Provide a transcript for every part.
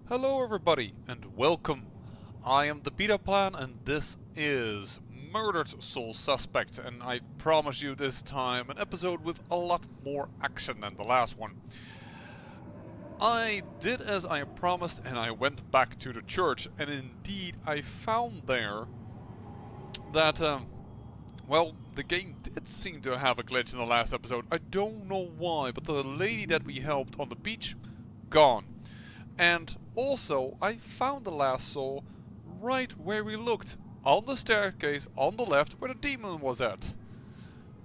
Hello everybody and welcome. I am the Beta Plan and this is Murdered Soul Suspect, and I promise you this time an episode with a lot more action than the last one. I did as I promised and I went back to the church, and indeed I found there that well, the game did seem to have a glitch in the last episode. I don't know why, but the lady that we helped on the beach, gone. And also, I found the last soul right where we looked, on the staircase on the left where the demon was at.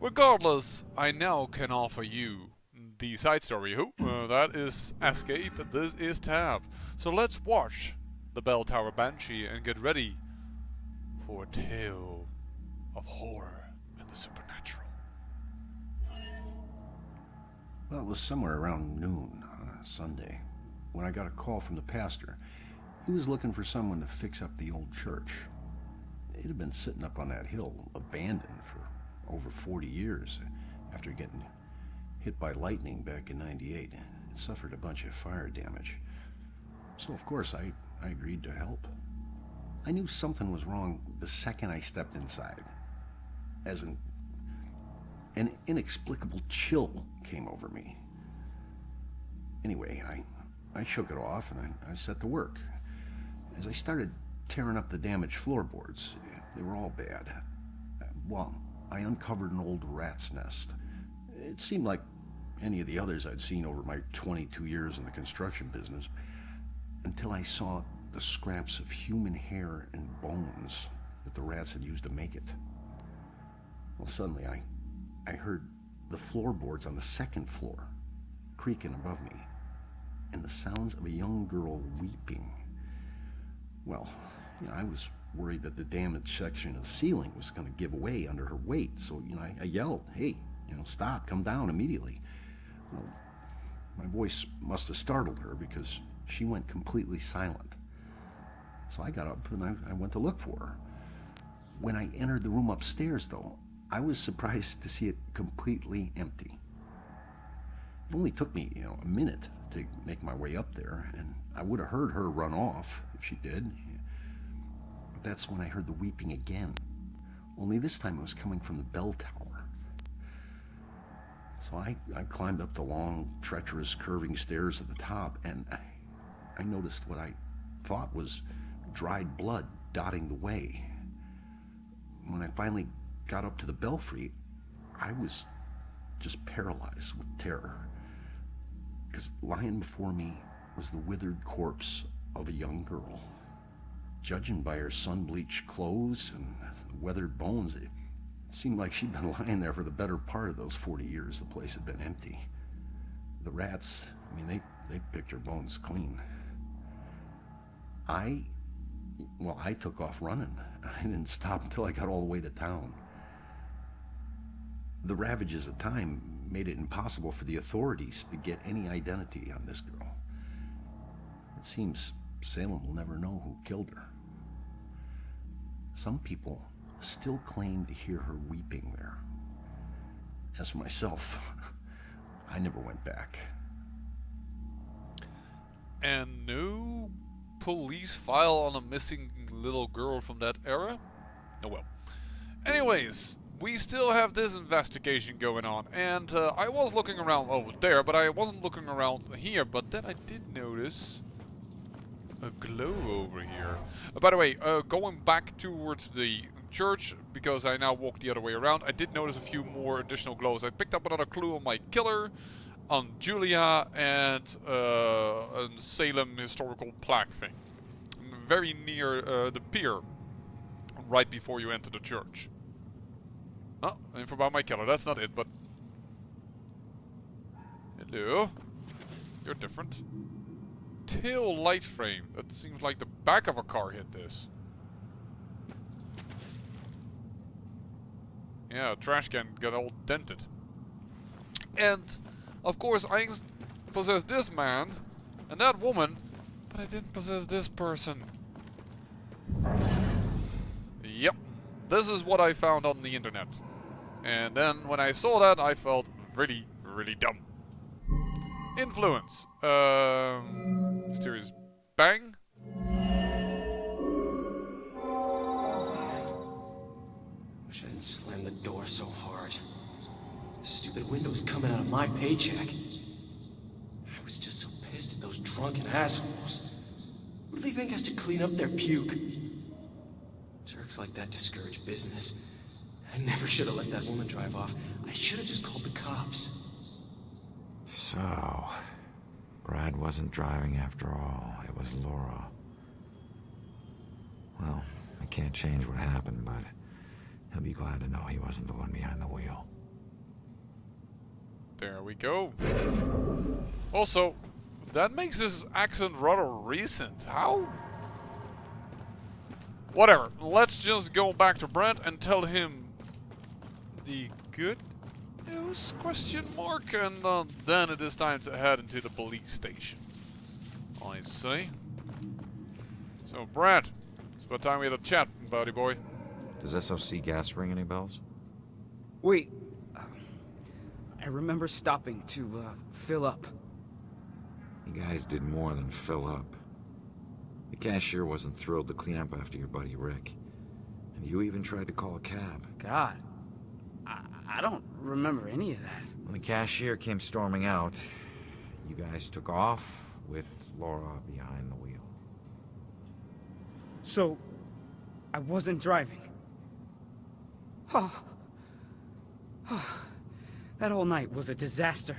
Regardless, I now can offer you the side story. That is Escape, this is Tab. So let's watch the Bell Tower Banshee and get ready for a tale of horror and the supernatural. Well, it was somewhere around noon on a Sunday when I got a call from the pastor. He was looking for someone to fix up the old church. It had been sitting up on that hill, abandoned for over 40 years. After getting hit by lightning back in '98, it suffered a bunch of fire damage. So, of course, I agreed to help. I knew something was wrong the second I stepped inside, as an inexplicable chill came over me. Anyway, I shook it off and I set to work. As I started tearing up the damaged floorboards, they were all bad. Well, I uncovered an old rat's nest. It seemed like any of the others I'd seen over my 22 years in the construction business, until I saw the scraps of human hair and bones that the rats had used to make it. Well, suddenly I heard the floorboards on the second floor creaking above me, and the sounds of a young girl weeping. Well, I was worried that the damaged section of the ceiling was going to give way under her weight, so I yelled, "Hey, stop, come down immediately." Well, my voice must have startled her because she went completely silent. So I got up and I went to look for her. When I entered the room upstairs, though, I was surprised to see it completely empty. It only took me, a minute to make my way up there, and I would have heard her run off if she did. But that's when I heard the weeping again. Only this time it was coming from the bell tower. So I climbed up the long, treacherous, curving stairs at the top, and I noticed what I thought was dried blood dotting the way. When I finally got up to the belfry, I was just paralyzed with terror, because lying before me was the withered corpse of a young girl. Judging by her sun-bleached clothes and weathered bones, it seemed like she'd been lying there for the better part of those 40 years the place had been empty. The rats, they picked her bones clean. I took off running. I didn't stop until I got all the way to town. The ravages of time made it impossible for the authorities to get any identity on this girl. It seems Salem will never know who killed her. Some people still claim to hear her weeping there. As for myself, I never went back. And no police file on a missing little girl from that era? Oh well. Anyways, we still have this investigation going on, and I was looking around over there, but I wasn't looking around here, but then I did notice a glow over here. By the way, going back towards the church, because I now walk the other way around, I did notice a few more additional glows. I picked up another clue on my killer, on Julia, and a Salem historical plaque thing. Very near the pier, right before you enter the church. Oh, info about my killer, that's not it, but... Hello? You're different. Tail light frame. That seems like the back of a car hit this. Yeah, a trash can got all dented. And, of course, I possess this man and that woman, but I didn't possess this person. Yep, this is what I found on the internet. And then when I saw that, I felt really, really dumb. Influence. Mysterious bang. Wish I didn't slam the door so hard. The stupid window's coming out of my paycheck. I was just so pissed at those drunken assholes. What do they think has to clean up their puke? Jerks like that discourage business. I never should have let that woman drive off. I should have just called the cops. So, Brad wasn't driving after all. It was Laura. Well, I can't change what happened, but he'll be glad to know he wasn't the one behind the wheel. There we go. Also, that makes this accident rather recent. How? Whatever. Let's just go back to Brad and tell him the good news, question mark, and then it is time to head into the police station. I see. So, Brad, it's about time we had a chat, buddy boy. Does SOC gas ring any bells? Wait. I remember stopping to fill up. You guys did more than fill up. The cashier wasn't thrilled to clean up after your buddy Rick. And you even tried to call a cab. God. I don't remember any of that. When the cashier came storming out, you guys took off with Laura behind the wheel. So, I wasn't driving. That whole night was a disaster.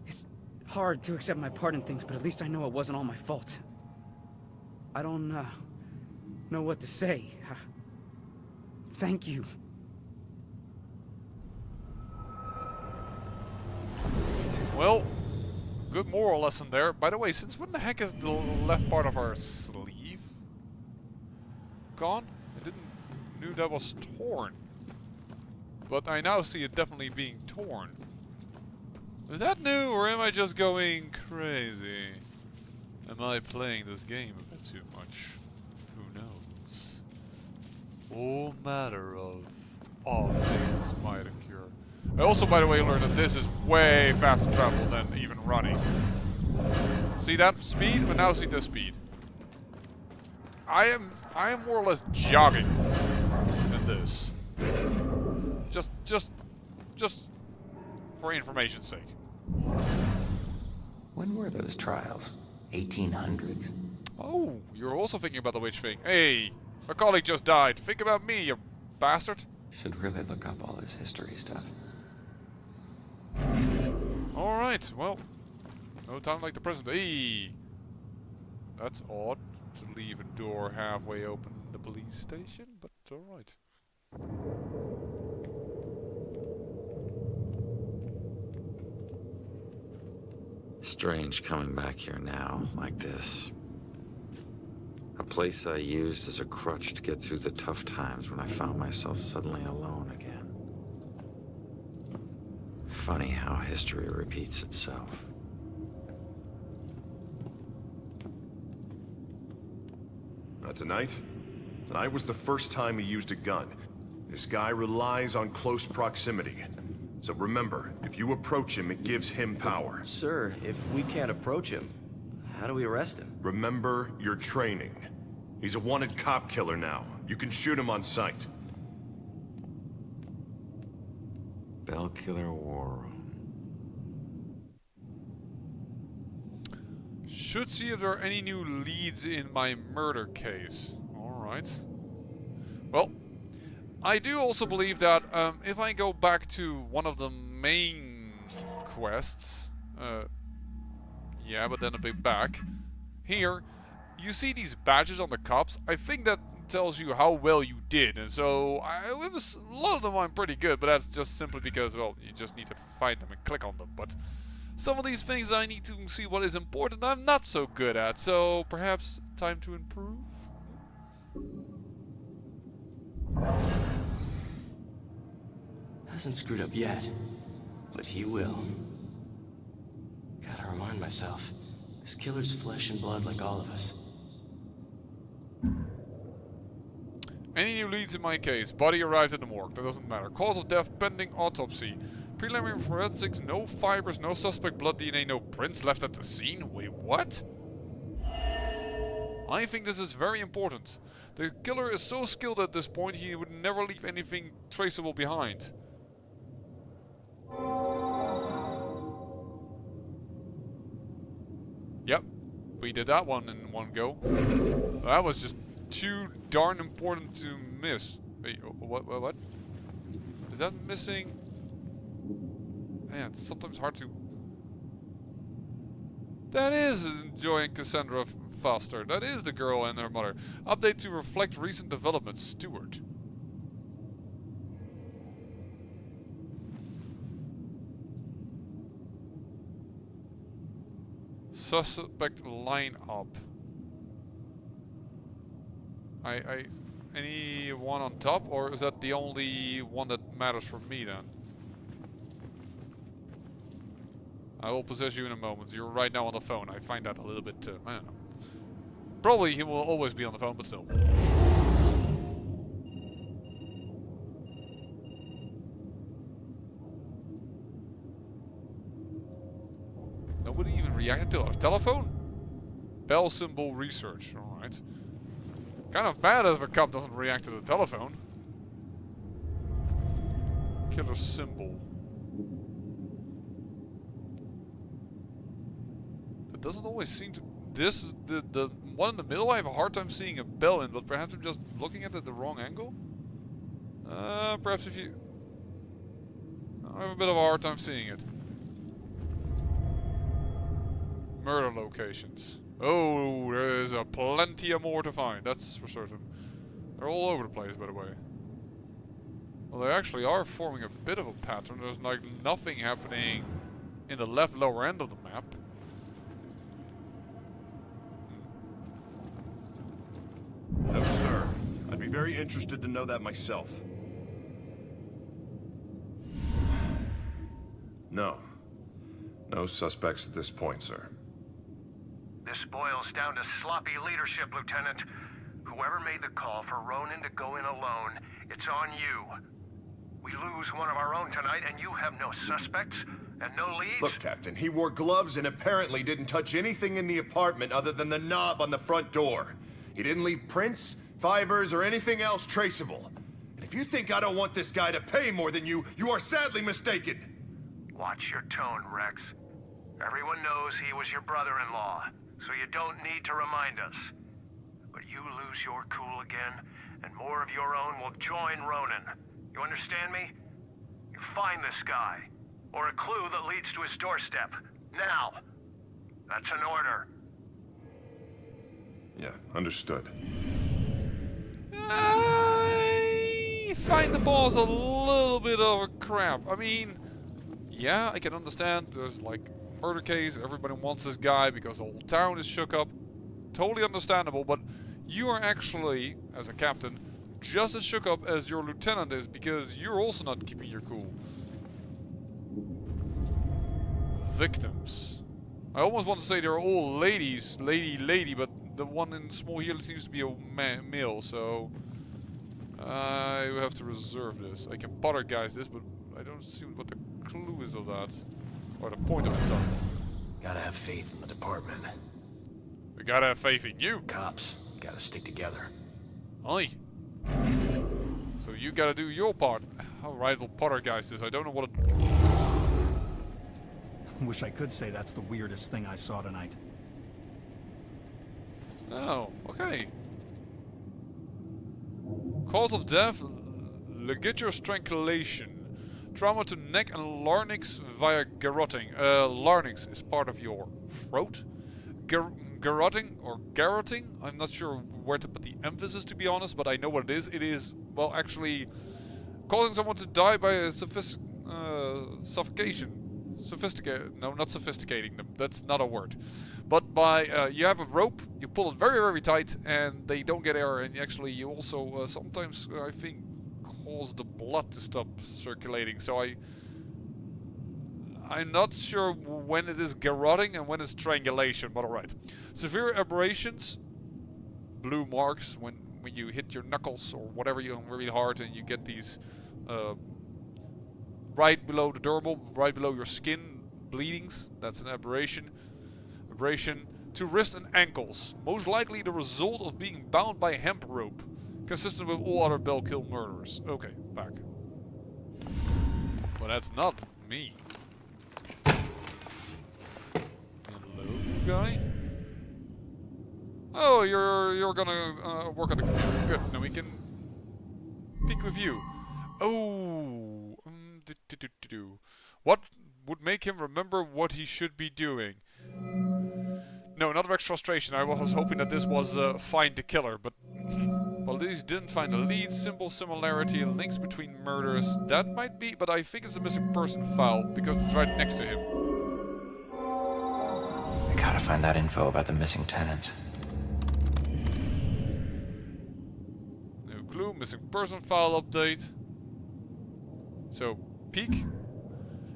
It's hard to accept my part in things, but at least I know it wasn't all my fault. I don't know what to say. Thank you. Well, good moral lesson there. By the way, since when the heck is the left part of our sleeve gone? I didn't knew that was torn. But I now see it definitely being torn. Is that new, or am I just going crazy? Am I playing this game a bit too much? Who knows? All matter of things might occur. I also, by the way, learned that this is way faster travel than even running. See that speed? But now see this speed. I am more or less jogging than this. Just for information's sake. When were those trials? 1800s? Oh, you're also thinking about the witch thing. Hey, a colleague just died. Think about me, you bastard. Should really look up all this history stuff. Alright, well, no time like the present. Hey, that's odd to leave a door halfway open in the police station, but alright. Strange coming back here now, like this. A place I used as a crutch to get through the tough times when I found myself suddenly alone again. Funny how history repeats itself. Tonight? Tonight was the first time he used a gun. This guy relies on close proximity. So remember, if you approach him, it gives him power. Sir, if we can't approach him, how do we arrest him? Remember your training. He's a wanted cop killer now. You can shoot him on sight. Bellkiller War Room. Should see if there are any new leads in my murder case. Alright. Well, I do also believe that if I go back to one of the main quests, yeah, but then a bit back, here, you see these badges on the cops. I think that tells you how well you did, and so it was, a lot of them I'm pretty good, but that's just simply because, well, you just need to find them and click on them. But some of these things that I need to see what is important I'm not so good at, so perhaps time to improve? Hasn't screwed up yet, but he will. Gotta remind myself, this killer's flesh and blood like all of us. Any new leads in my case? Body arrived at the morgue. That doesn't matter. Cause of death pending autopsy. Preliminary forensics, no fibers, no suspect blood DNA, no prints left at the scene. Wait, what? I think this is very important. The killer is so skilled at this point he would never leave anything traceable behind. Yep, we did that one in one go. That was just too darn important to miss. Wait, what? Is that missing? Man, it's sometimes hard to... That is enjoying Cassandra faster. That is the girl and her mother. Update to reflect recent developments. Stewart. Suspect line up. Any one on top, or is that the only one that matters for me then? I will possess you in a moment. You're right now on the phone. I find that a little bit, I don't know. Probably he will always be on the phone, but still. Nobody even reacted to our telephone? Bell symbol research, alright. Kind of bad if a cop doesn't react to the telephone. Killer symbol. It doesn't always seem to... This, the one in the middle, I have a hard time seeing a bell in, but perhaps I'm just looking at it at the wrong angle? Perhaps if you... I have a bit of a hard time seeing it. Murder locations. Oh, there's a plenty of more to find, that's for certain. They're all over the place, by the way. Well, they actually are forming a bit of a pattern. There's like nothing happening in the left lower end of the map. No, sir. I'd be very interested to know that myself. No. No suspects at this point, sir. This boils down to sloppy leadership, Lieutenant. Whoever made the call for Ronan to go in alone, it's on you. We lose one of our own tonight, and you have no suspects and no leads? Look, Captain, he wore gloves and apparently didn't touch anything in the apartment other than the knob on the front door. He didn't leave prints, fibers, or anything else traceable. And if you think I don't want this guy to pay more than you, you are sadly mistaken. Watch your tone, Rex. Everyone knows he was your brother-in-law, so you don't need to remind us. But you lose your cool again, and more of your own will join Ronan. You understand me? You find this guy, or a clue that leads to his doorstep. Now! That's an order. Yeah, understood. I find the boss a little bit of a crap. I mean, yeah, I can understand. There's like murder case. Everybody wants this guy because the whole town is shook up. Totally understandable. But you are actually, as a captain, just as shook up as your lieutenant is because you're also not keeping your cool. Victims. I almost want to say they're all ladies, lady, but the one in small here seems to be a male, so I have to reserve this. I can poltergeist this, but I don't see what the clue is of that, or the point of it. So. Gotta have faith in the department. We gotta have faith in you. Cops gotta stick together. Aye. So you gotta do your part. Alright, we'll poltergeist this. I don't know what it... Wish I could say that's the weirdest thing I saw tonight. Oh, okay. Cause of death, ligature strangulation. Trauma to neck and larynx via garroting. Larynx is part of your throat. Garroting or garroting? I'm not sure where to put the emphasis, to be honest, but I know what it is. It is, well, actually causing someone to die by a suffocation. No, not sophisticating them. That's not a word. But by you have a rope, you pull it very, very tight, and they don't get air. And actually, you also sometimes, I think, cause the blood to stop circulating. So I'm not sure when it is garroting and when it's strangulation. But all right. Severe aberrations, blue marks when you hit your knuckles or whatever you really hard, and you get these. Right below the dermal, right below your skin, bleedings. That's an aberration. to wrist and ankles, most likely the result of being bound by hemp rope, consistent with all other Bellkill murderers. Okay, back. But that's not me. Hello, guy. Oh, you're gonna work on the computer. Good. Then we can peek with you. Oh, what would make him remember what he should be doing? No, not Rex frustration. I was hoping that this was find the killer, but police didn't find a lead. Simple similarity, links between murders. That might be, but I think it's a missing person file because it's right next to him. I gotta find that info about the missing tenant. No clue. Missing person file update. So, peek.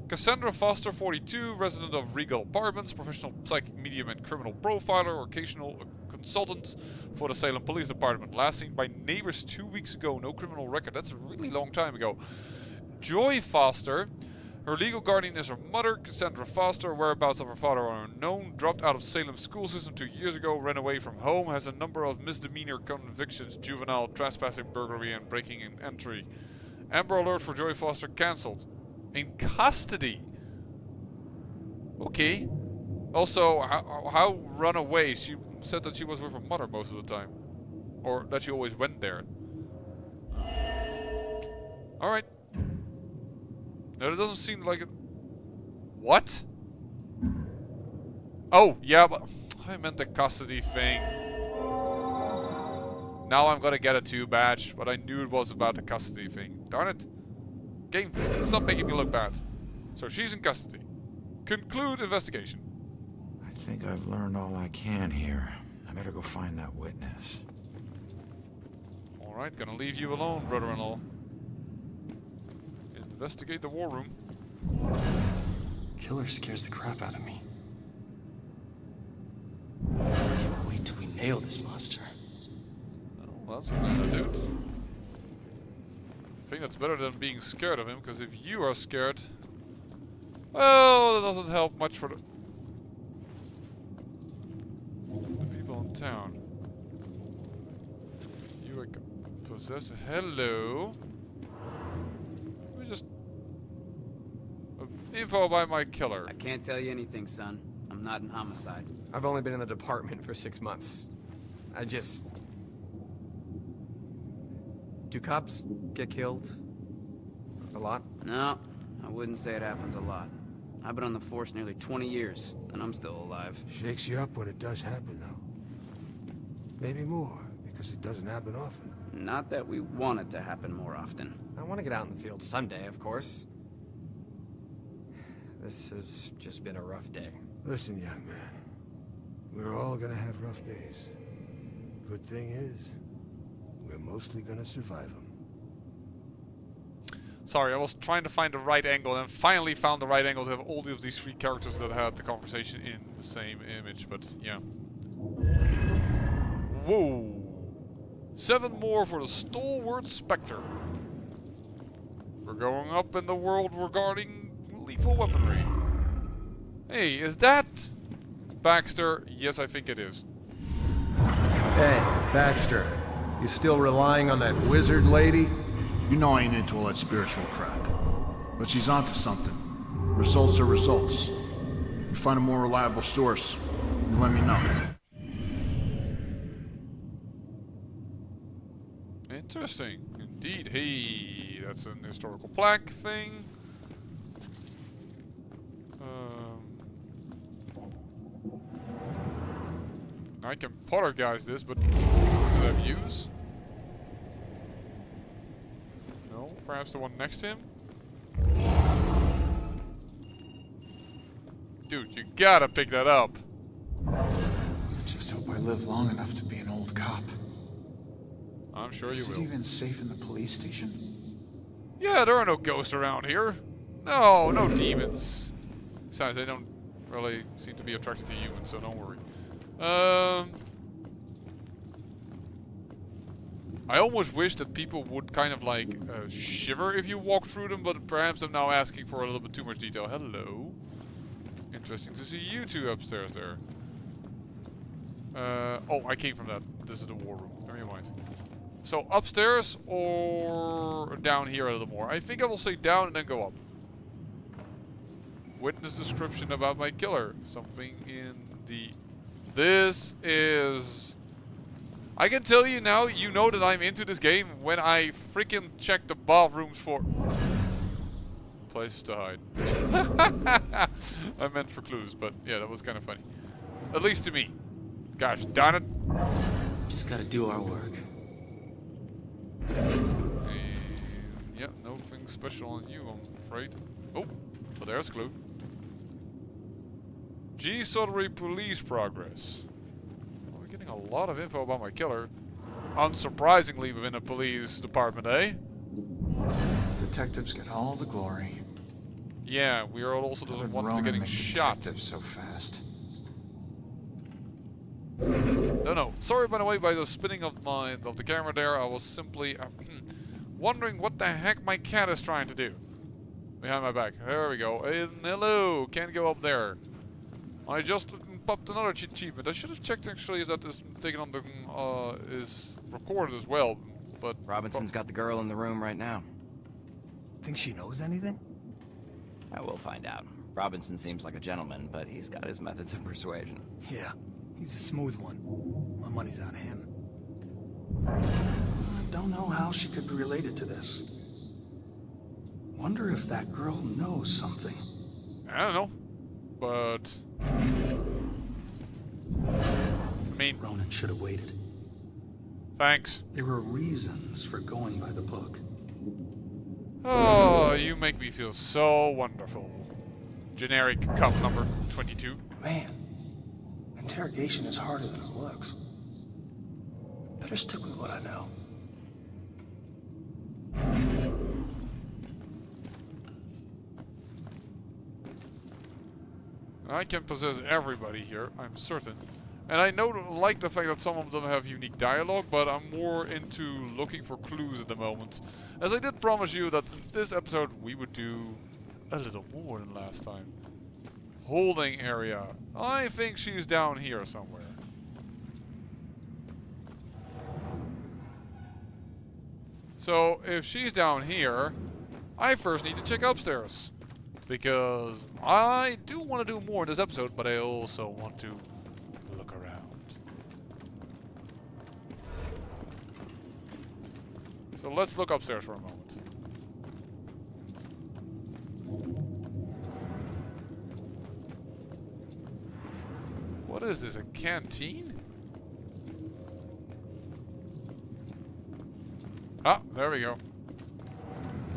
Cassandra Foster, 42, resident of Regal Apartments, professional psychic medium and criminal profiler, occasional consultant for the Salem Police Department. Last seen by neighbors 2 weeks ago, no criminal record. That's a really long time ago. Joy Foster, her legal guardian is her mother, Cassandra Foster. Whereabouts of her father are unknown. Dropped out of Salem school system 2 years ago, ran away from home, has a number of misdemeanor convictions, juvenile, trespassing, burglary, and breaking and entry. Amber alert for Joy Foster cancelled. In custody. Okay. Also, how run away? She said that she was with her mother most of the time. Or that she always went there. Alright. No, it doesn't seem like it. What? Oh, yeah, but I meant the custody thing. Now I'm gonna get a 2 badge, but I knew it was about the custody thing. Darn it. Game, stop making me look bad. So she's in custody. Conclude investigation. I think I've learned all I can here. I better go find that witness. Alright, gonna leave you alone, brother-in-law. Investigate the war room. Killer scares the crap out of me. I can't wait till we nail this monster. Well, that's an attitude. I think that's better than being scared of him, because if you are scared... Well, that doesn't help much for the people in town. You are possessed. Hello. Let me just... info about my killer. I can't tell you anything, son. I'm not in homicide. I've only been in the department for 6 months. Do cops get killed? A lot? No, I wouldn't say it happens a lot. I've been on the force nearly 20 years, and I'm still alive. Shakes you up when it does happen, though. Maybe more, because it doesn't happen often. Not that we want it to happen more often. I want to get out in the field someday, of course. This has just been a rough day. Listen, young man. We're all gonna have rough days. Good thing is, we're mostly gonna survive them. Sorry, I was trying to find the right angle and finally found the right angle to have all of these 3 characters that had the conversation in the same image, but yeah. Whoa! 7 more for the stalwart Spectre. We're going up in the world regarding lethal weaponry. Hey, is that Baxter? Yes, I think it is. Hey, Baxter. You still relying on that wizard lady? You know I ain't into all that spiritual crap. But she's onto something. Results are results. You find a more reliable source, you let me know. Interesting. Indeed. Hey, that's an historical plaque thing. I can poltergeist this, but does it have use? No? Perhaps the one next to him? Dude, you gotta pick that up. I just hope I live long enough to be an old cop. I'm sure you Is will. it even safe in the police station? Yeah, there are no ghosts around here. No, no demons. Besides, they don't really seem to be attracted to humans, so don't worry. I almost wish that people would kind of like shiver if you walk through them, but perhaps I'm now asking for a little bit too much detail. Hello. Interesting to see you two upstairs there. Oh, I came from that. This is the war room. Never mind. So upstairs or down here a little more? I think I will say down and then go up. Witness description about my killer. Something in the... This is... I can tell you now, you know that I'm into this game when I freaking check the bathrooms for... places to hide. I meant for clues, but yeah, that was kind of funny. At least to me. Gosh darn it. Just gotta do our work. And yeah, nothing special on you, I'm afraid. Oh, but there's a clue. G. Sudbury police progress. Well, we're getting a lot of info about my killer. Unsurprisingly within a police department, eh? Detectives get all the glory. Yeah, we are also the ones that are getting shot. So fast. No. Sorry, by the way, by the spinning of the camera there. I was simply wondering what the heck my cat is trying to do. Behind my back. There we go. And hello. Can't go up there. I just popped another achievement. I should have checked actually if that is taken on the is recorded as well. But Robinson's got the girl in the room right now. Think she knows anything? I will find out. Robinson seems like a gentleman, but he's got his methods of persuasion. Yeah, he's a smooth one. My money's on him. I don't know how she could be related to this. Wonder if that girl knows something. I don't know. But... I mean... Ronan should have waited. Thanks. There were reasons for going by the book. Oh, you make me feel so wonderful. Generic cup number 22. Man, interrogation is harder than it looks. Better stick with what I know. I can possess everybody here, I'm certain. And I like the fact that some of them have unique dialogue, but I'm more into looking for clues at the moment. As I did promise you that in this episode we would do a little more than last time. Holding area. I think she's down here somewhere. So if she's down here, I first need to check upstairs. Because I do want to do more in this episode, but I also want to look around. So let's look upstairs for a moment. What is this, a canteen? Ah, there we go.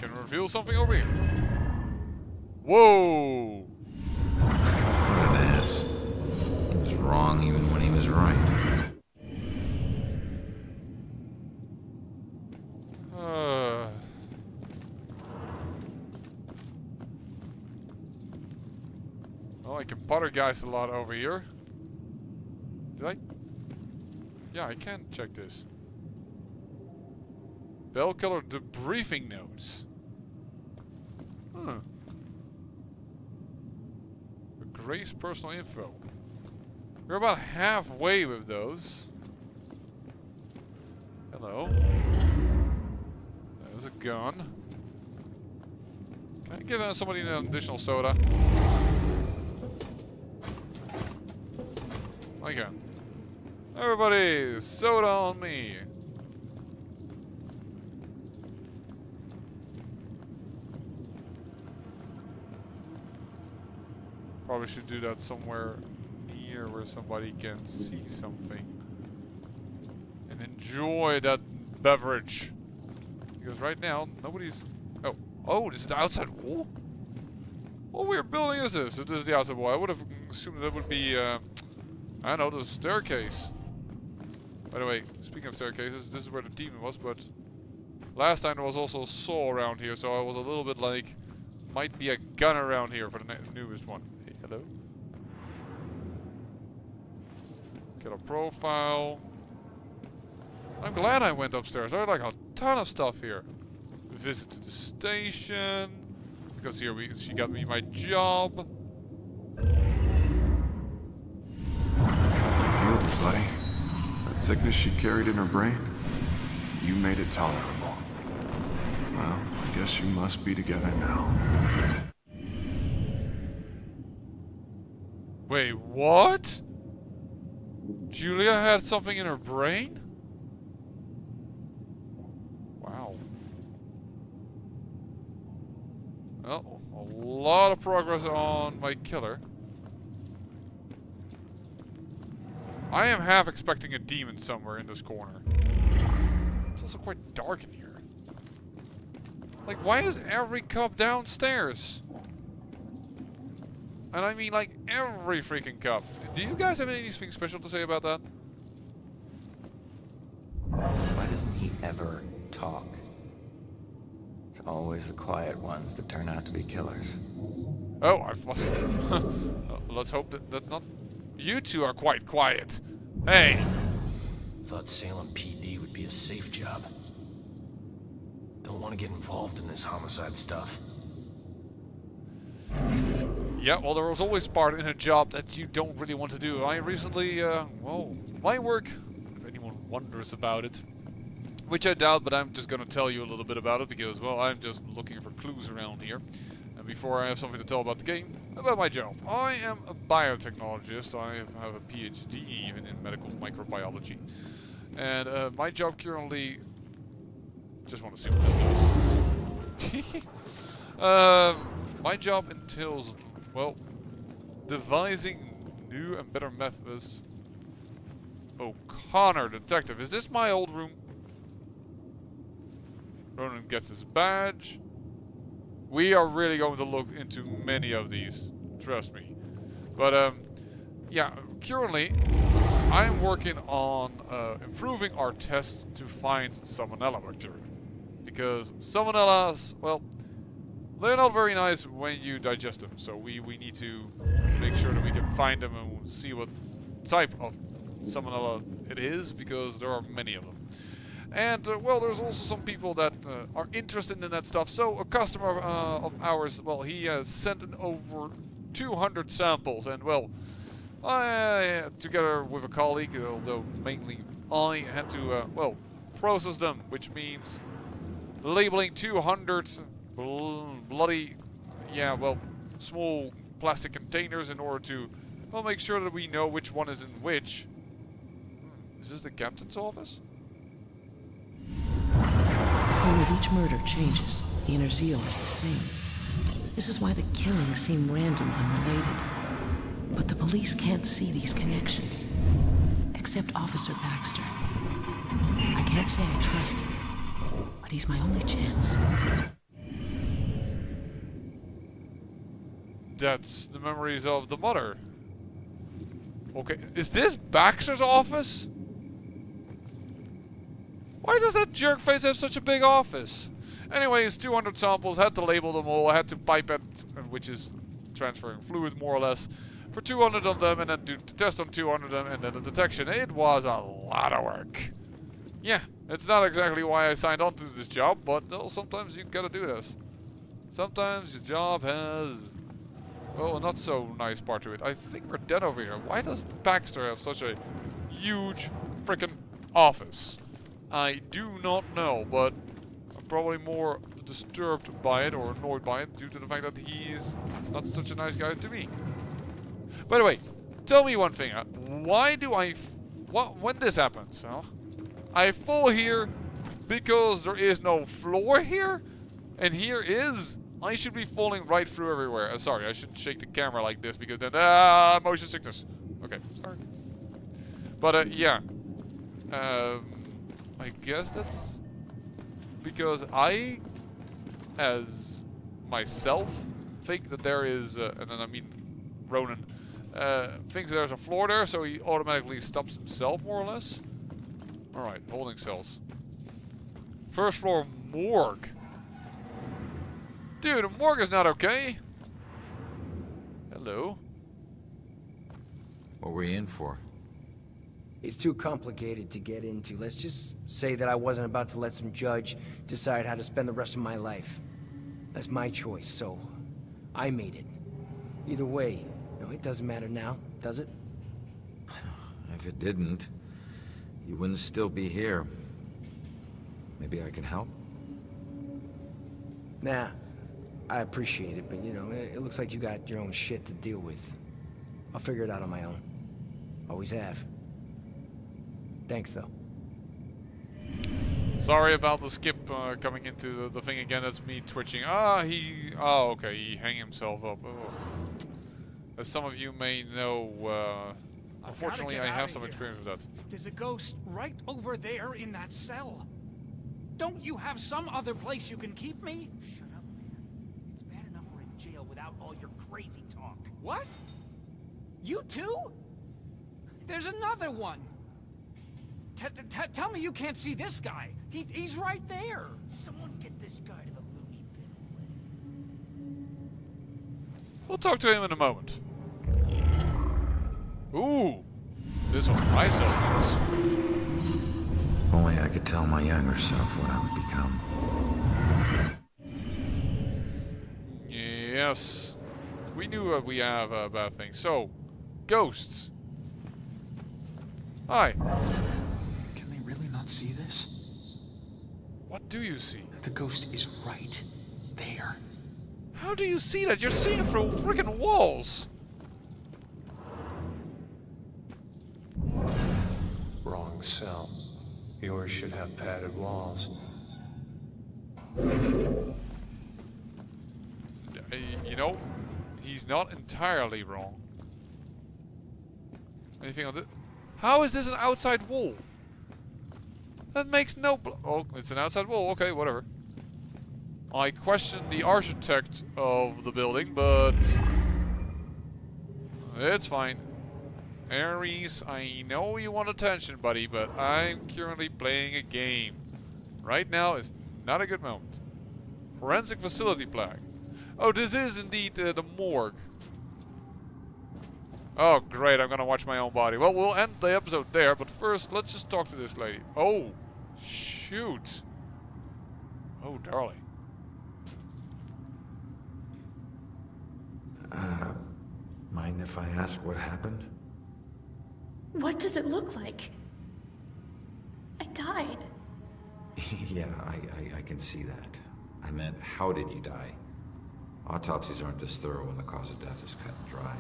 Can reveal something over here. Whoa! What an ass. He was wrong even when he was right. Well, I can poltergeist a lot over here. Did I? Yeah, I can check this. Bell killer debriefing notes. Huh. Grace personal info. We're about halfway with those. Hello. There's a gun. Can I give somebody an additional soda? I can. Everybody, soda on me. Probably should do that somewhere near where somebody can see something and enjoy that beverage. Because right now nobody's. Oh, this is the outside wall. What weird building is this? If this is the outside wall, I would have assumed that would be. I don't know, the staircase. By the way, speaking of staircases, this is where the demon was. But last time there was also a saw around here, so I was a little bit like, might be a gun around here for the newest one. Hello. Get a profile. I'm glad I went upstairs. I had like a ton of stuff here. Visit to the station. Because here she got me my job. buddy. That sickness she carried in her brain, you made it tolerable. Well, I guess you must be together now. Wait, what? Julia had something in her brain? Wow. Well, a lot of progress on my killer. I am half expecting a demon somewhere in this corner. It's also quite dark in here. Like, why is every cop downstairs? And I mean, like, every freaking cop. Do you guys have anything special to say about that? Why doesn't he ever talk? It's always the quiet ones that turn out to be killers. Oh, let's hope that not... You two are quite quiet. Hey! Thought Salem PD would be a safe job. Don't want to get involved in this homicide stuff. Yeah, well, there was always part in a job that you don't really want to do. I recently, well, my work, if anyone wonders about it, which I doubt, but I'm just gonna tell you a little bit about it because, well, I'm just looking for clues around here. And before I have something to tell about the game, about my job. I am a biotechnologist. I have a PhD even in medical microbiology. And my job currently... Just want to see what that does. My job entails, well, devising new and better methods. O'Connor, detective. Is this my old room? Ronan gets his badge. We are really going to look into many of these, trust me. But yeah, currently I'm working on improving our test to find Salmonella bacteria. Because Salmonellas, well, they're not very nice when you digest them. So we need to make sure that we can find them and see what type of Salmonella it is, because there are many of them. And, well, there's also some people that are interested in that stuff. So, a customer of ours, well, he has sent in over 200 samples. And, well, I, together with a colleague, although mainly I, had to, well, process them. Which means labeling 200 bloody, yeah, well, small plastic containers in order to, well, make sure that we know which one is in which. Is this the captain's office? The form of each murder changes. The inner zeal is the same. This is why the killings seem random and related. But the police can't see these connections. Except Officer Baxter. I can't say I trust him, but he's my only chance. That's the memories of the mother. Okay, is this Baxter's office? Why does that jerkface have such a big office? Anyways, 200 samples, had to label them all, I had to pipette, which is transferring fluid more or less, for 200 of them, and then do the test on 200 of them, and then the detection. It was a lot of work. Yeah, it's not exactly why I signed on to this job, but sometimes you gotta do this. Sometimes your job has, well, a not so nice part to it. I think we're dead over here. Why does Baxter have such a huge freaking office? I do not know, but I'm probably more disturbed by it or annoyed by it due to the fact that he is not such a nice guy to me. By the way, tell me one thing. Why do I... when this happens, huh? I fall here because there is no floor here? And here is... I should be falling right through everywhere. Sorry, I shouldn't shake the camera like this because then... motion sickness. Okay, sorry. But, yeah. I guess that's because I, as myself, think that there is, and then I mean Ronan, thinks there's a floor there, so he automatically stops himself, more or less. Alright, holding cells. First floor morgue. Dude, a morgue is not okay. Hello. What were you in for? It's too complicated to get into. Let's just say that I wasn't about to let some judge decide how to spend the rest of my life. That's my choice, so I made it. Either way, no, it doesn't matter now, does it? I If it didn't, you wouldn't still be here. Maybe I can help? Nah, I appreciate it, but you know, it looks like you got your own shit to deal with. I'll figure it out on my own. Always have. Thanks, though. Sorry about the skip coming into the thing again. That's me twitching. Oh, okay. He hung himself up. Oh. As some of you may know, unfortunately, I have some experience with that. There's a ghost right over there in that cell. Don't you have some other place you can keep me? Shut up, man. It's bad enough we're in jail without all your crazy talk. What? You too? There's another one. Tell me you can't see this guy. He's right there. Someone get this guy to the loony bin. We'll talk to him in a moment. Ooh, this one myself. Only I could tell my younger self what I would become. Yes, we knew we have bad things. So, ghosts. Hi. Can they really not see this? What do you see? The ghost is right there. How do you see that? You're seeing through freaking walls. Wrong cell. Yours should have padded walls. You know, he's not entirely wrong. Anything on this? How is this an outside wall? That makes no... Oh, it's an outside wall. Okay, whatever. I question the architect of the building, but... it's fine. Ares, I know you want attention, buddy, but I'm currently playing a game. Right now is not a good moment. Forensic facility plaque. Oh, this is indeed the morgue. Oh, great, I'm gonna watch my own body. Well, we'll end the episode there, but first, let's just talk to this lady. Oh, shoot. Oh, darling. Mind if I ask what happened? What does it look like? I died. Yeah, I can see that. I meant, how did you die? Autopsies aren't this thorough when the cause of death is cut and dry.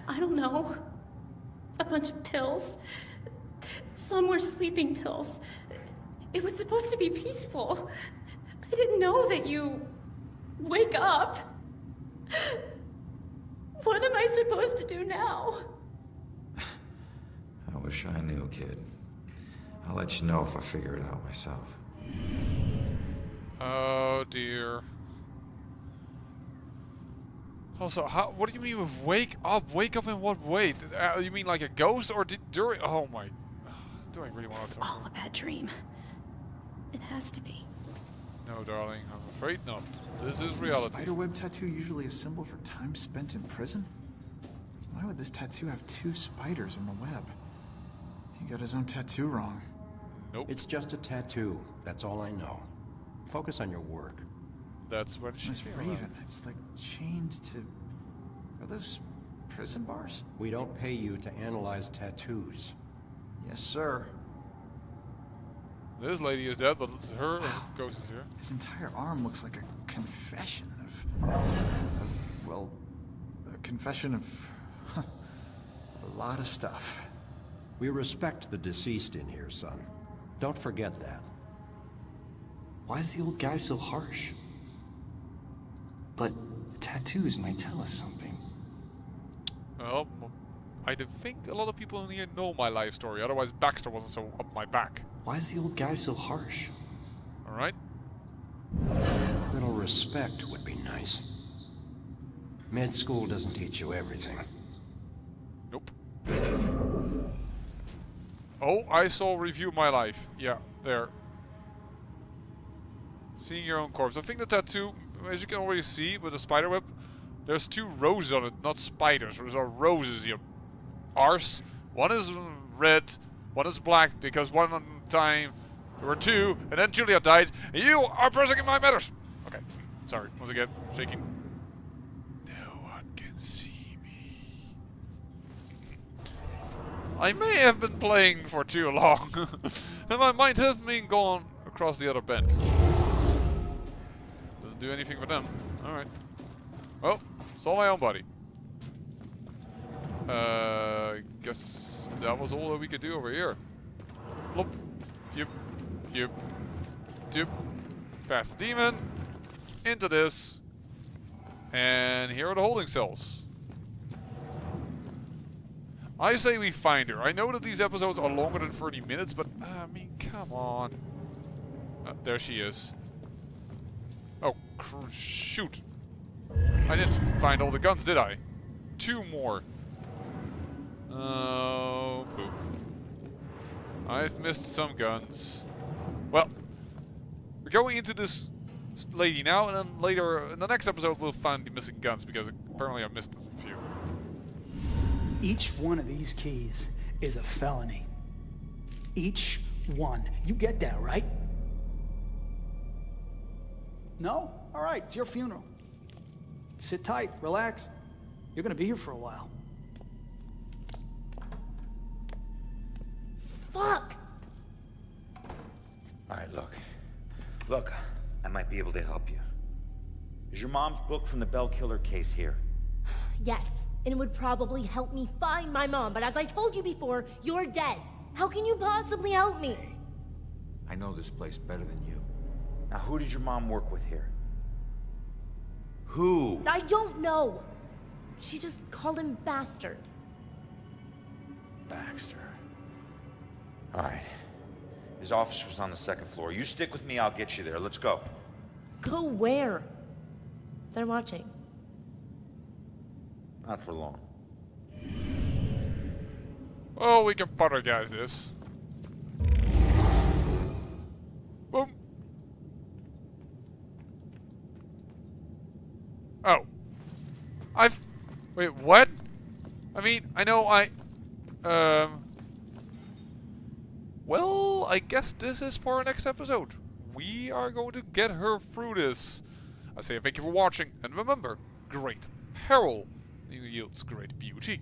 I don't know. A bunch of pills. Some were sleeping pills. It was supposed to be peaceful. I didn't know that you wake up. What am I supposed to do now? I wish I knew, kid. I'll let you know if I figure it out myself. Oh dear. Also, what do you mean with wake up? Wake up in what way? You mean like a ghost or during? Oh my. Do I really want to talk? It's all a bad dream. It has to be. No, darling. I'm afraid not. This is Isn't reality. a spiderweb tattoo usually a symbol for time spent in prison? Why would this tattoo have 2 spiders in the web? He got his own tattoo wrong. Nope. It's just a tattoo. That's all I know. Focus on your work. That's what she's This raven, it's like chained to... Are those prison bars? We don't pay you to analyze tattoos. Yes, sir. This lady is dead, but it's her ghost is here. His entire arm looks like a confession of well, a confession of a lot of stuff. We respect the deceased in here, son. Don't forget that. Why is the old guy so harsh? But tattoos might tell us something. Well, I think a lot of people in here know my life story, otherwise Baxter wasn't so up my back. Why is the old guy so harsh? Alright? A little respect would be nice. Med school doesn't teach you everything. Nope. Oh, I saw review my life. Yeah, there. Seeing your own corpse. I think the tattoo, as you can already see with the spider web, there's 2 roses on it, not spiders. Those are roses, you arse. One is red, one is black, because one time there were 2, and then Julia died, and you are pressing in my matters. Okay, sorry, once again, shaking. No one can see me. I may have been playing for too long. And I might have been gone across the other bend. Doesn't do anything for them. Alright. Well, saw my own body. I guess that was all that we could do over here. Plop. Yep. Yep. Yep. Past the demon. Into this. And here are the holding cells. I say we find her. I know that these episodes are longer than 30 minutes, but I mean, come on. There she is. Oh, shoot. I didn't find all the guns, did I? 2 more. Oh, poop. I've missed some guns. Well, we're going into this lady now, and then later, in the next episode, we'll find the missing guns, because apparently I missed a few. Each one of these keys is a felony. Each one. You get that, right? No? All right, it's your funeral. Sit tight, relax. You're gonna be here for a while. Fuck! Alright, look, I might be able to help you. Is your mom's book from the Bell Killer case here? Yes, and it would probably help me find my mom, but as I told you before, you're dead. How can you possibly help me? I know this place better than you. Now, who did your mom work with here? Who? I don't know. She just called him bastard. Baxter. Alright. His office was on the 2nd floor. You stick with me, I'll get you there. Let's go. Go where? They're watching. Not for long. Oh, we can poltergeist this. Boom. Oh. Wait, what? I mean, I know well, I guess this is for our next episode. We are going to get her through this. I say thank you for watching, and remember, great peril yields great beauty.